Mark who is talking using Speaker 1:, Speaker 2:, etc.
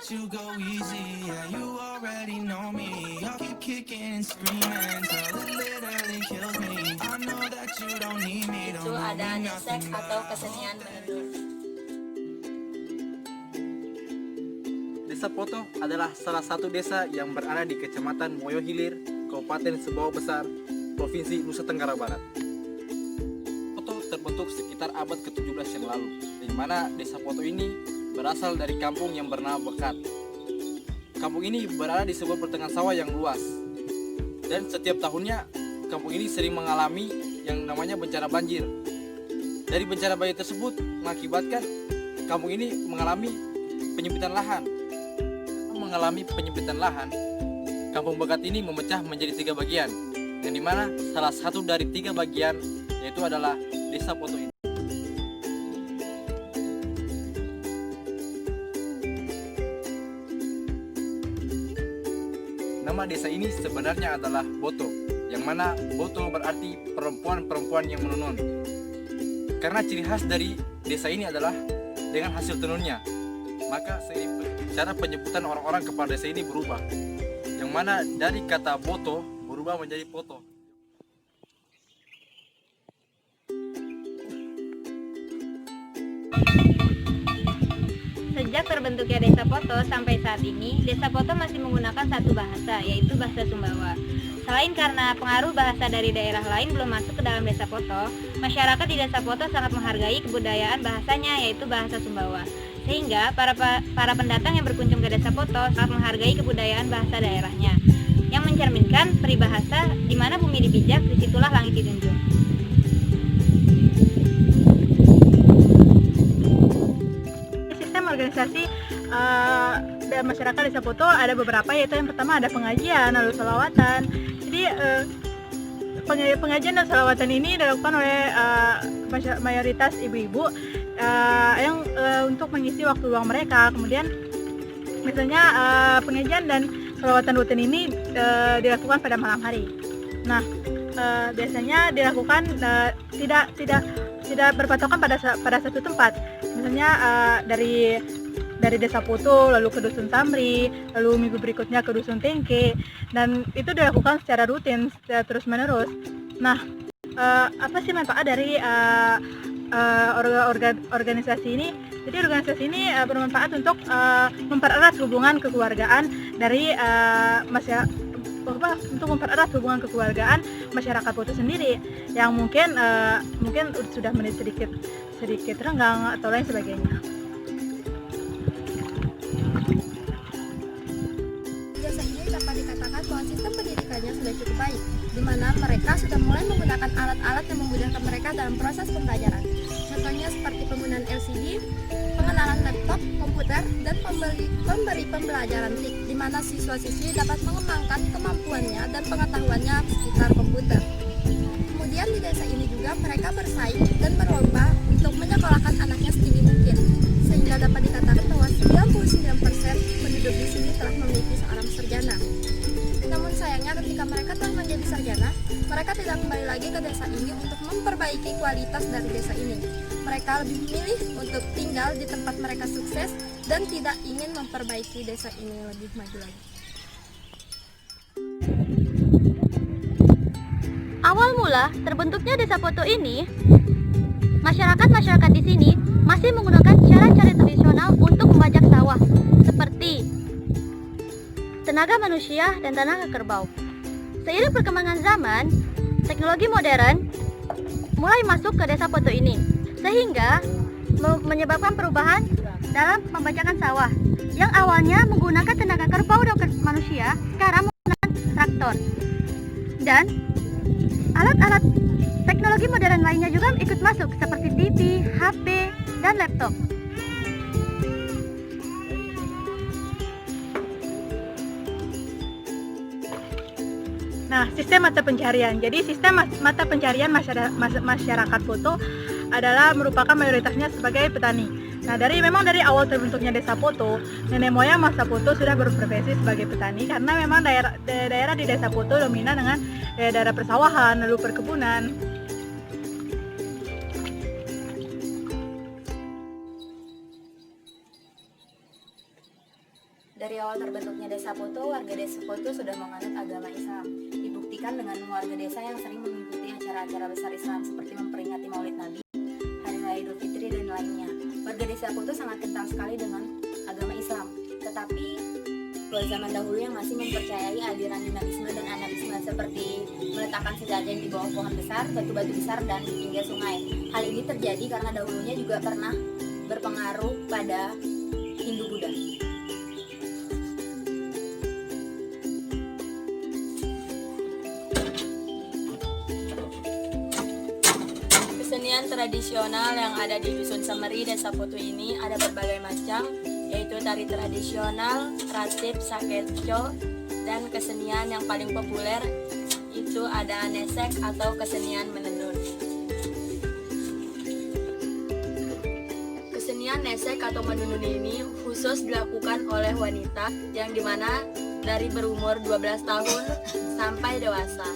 Speaker 1: You go easy, yeah, you already know me. I'll keep kicking and screaming till it literally kills me. I know that you don't need me,
Speaker 2: Itu ada desek atau kesenian menenun.
Speaker 3: Desa Poto adalah salah satu desa yang berada di Kecamatan Moyo Hilir, Kabupaten Sumbawa Besar, Provinsi Nusa Tenggara Barat. Poto terbentuk sekitar abad ke-17 yang lalu, di mana desa Poto ini berasal dari kampung yang bernama Bekat. Kampung ini berada di sebuah pertengahan sawah yang luas. Dan setiap tahunnya, kampung ini sering mengalami yang namanya bencana banjir. Dari bencana banjir tersebut mengakibatkan kampung ini mengalami penyempitan lahan. Mengalami penyempitan lahan, kampung Bekat ini memecah menjadi 3 bagian, yang dimana salah satu dari 3 bagian yaitu adalah desa Poto ini. Nama desa ini sebenarnya adalah Boto, yang mana Boto berarti perempuan-perempuan yang menenun. Karena ciri khas dari desa ini adalah dengan hasil tenunnya, maka cara penyebutan orang-orang kepada desa ini berubah, yang mana dari kata Boto berubah menjadi Poto.
Speaker 2: Sejak terbentuknya Desa Poto sampai saat ini, Desa Poto masih menggunakan satu bahasa, yaitu bahasa Sumbawa. Selain karena pengaruh bahasa dari daerah lain belum masuk ke dalam Desa Poto, masyarakat di Desa Poto sangat menghargai kebudayaan bahasanya, yaitu bahasa Sumbawa. Sehingga para pendatang yang berkunjung ke Desa Poto sangat menghargai kebudayaan bahasa daerahnya, yang mencerminkan peribahasa di mana bumi dipijak, disitulah langit dijunjung.
Speaker 4: Organisasi dan masyarakat Desa Poto ada beberapa, yaitu yang pertama ada pengajian, lalu sholawatan. Jadi pengajian dan sholawatan ini dilakukan oleh mayoritas ibu-ibu yang untuk mengisi waktu luang mereka. Kemudian misalnya pengajian dan sholawatan rutin ini dilakukan pada malam hari. Nah, biasanya dilakukan tidak berpatokan pada satu tempat. Misalnya dari Desa Poto lalu ke Dusun Tamri, lalu minggu berikutnya ke Dusun Tengke, dan itu dilakukan secara rutin, terus menerus. Nah, apa sih manfaat dari organisasi ini? Jadi organisasi ini bermanfaat untuk mempererat hubungan kekeluargaan dari untuk mempererat hubungan kekeluargaan masyarakat Poto sendiri yang mungkin sudah menjadi sedikit renggang atau lain sebagainya.
Speaker 5: Desa ini dapat dikatakan bahwa sistem pendidikannya sudah cukup baik, di mana mereka sudah mulai menggunakan alat-alat yang memudahkan mereka dalam proses pembelajaran. Contohnya seperti penggunaan LCD, pengenalan laptop, komputer, dan pemberi pembelajaran TIK, di mana siswa-siswi dapat mengembangkan kemampuannya dan pengetahuannya sekitar komputer. Kemudian di desa ini juga mereka bersaing dan berlomba untuk menyekolahkan anaknya setinggi mungkin, sehingga dapat dikatakan bahwa 99% penduduk di sini telah memiliki seorang sarjana. Namun sayangnya ketika mereka telah menjadi sarjana, mereka tidak kembali lagi ke desa ini untuk memperbaiki kualitas dari desa ini. Mereka lebih memilih untuk tinggal di tempat mereka sukses dan tidak ingin memperbaiki desa ini lebih maju lagi.
Speaker 6: Awal mula terbentuknya Desa Poto ini, masyarakat di sini masih menggunakan cara-cara tradisional untuk membajak sawah, seperti tenaga manusia dan tenaga kerbau. Seiring perkembangan zaman, teknologi modern mulai masuk ke Desa Poto ini, sehingga menyebabkan perubahan dalam pembajakan sawah yang awalnya menggunakan tenaga kerbau dan manusia, sekarang menggunakan traktor. Dan alat-alat teknologi modern lainnya juga ikut masuk seperti TV, HP, dan laptop.
Speaker 4: Nah, sistem mata pencarian. Jadi sistem mata pencarian masyarakat Poto adalah merupakan mayoritasnya sebagai petani. Nah, memang dari awal terbentuknya Desa Poto, nenek moyang masa Poto sudah berprofesi sebagai petani karena memang daerah di Desa Poto dominan dengan daerah persawahan, lalu perkebunan.
Speaker 7: Dari awal terbentuknya Desa Poto, warga Desa Poto sudah menganut agama Islam. Dibuktikan dengan warga desa yang sering mengikuti acara-acara besar Islam seperti memperingati Maulid Nabi, Hari Raya Idul Fitri, dan lainnya. Warga Desa Poto sangat kental sekali dengan agama Islam. Tetapi pada zaman dahulu yang masih mempercayai aliran dinamisme dan anabisme seperti meletakkan sejajar di bawah pohon besar, batu-batu besar, dan di pinggir sungai. Hal ini terjadi karena dahulunya juga pernah berpengaruh pada Hindu-Buddha. Kesenian tradisional yang ada di Dusun Semeri, Desa Poto ini ada berbagai macam, yaitu tari tradisional, ratip, sakeco, dan kesenian yang paling populer itu ada nesek atau kesenian menenun. Kesenian nesek atau menenun ini khusus dilakukan oleh wanita yang dimana dari berumur 12 tahun sampai dewasa.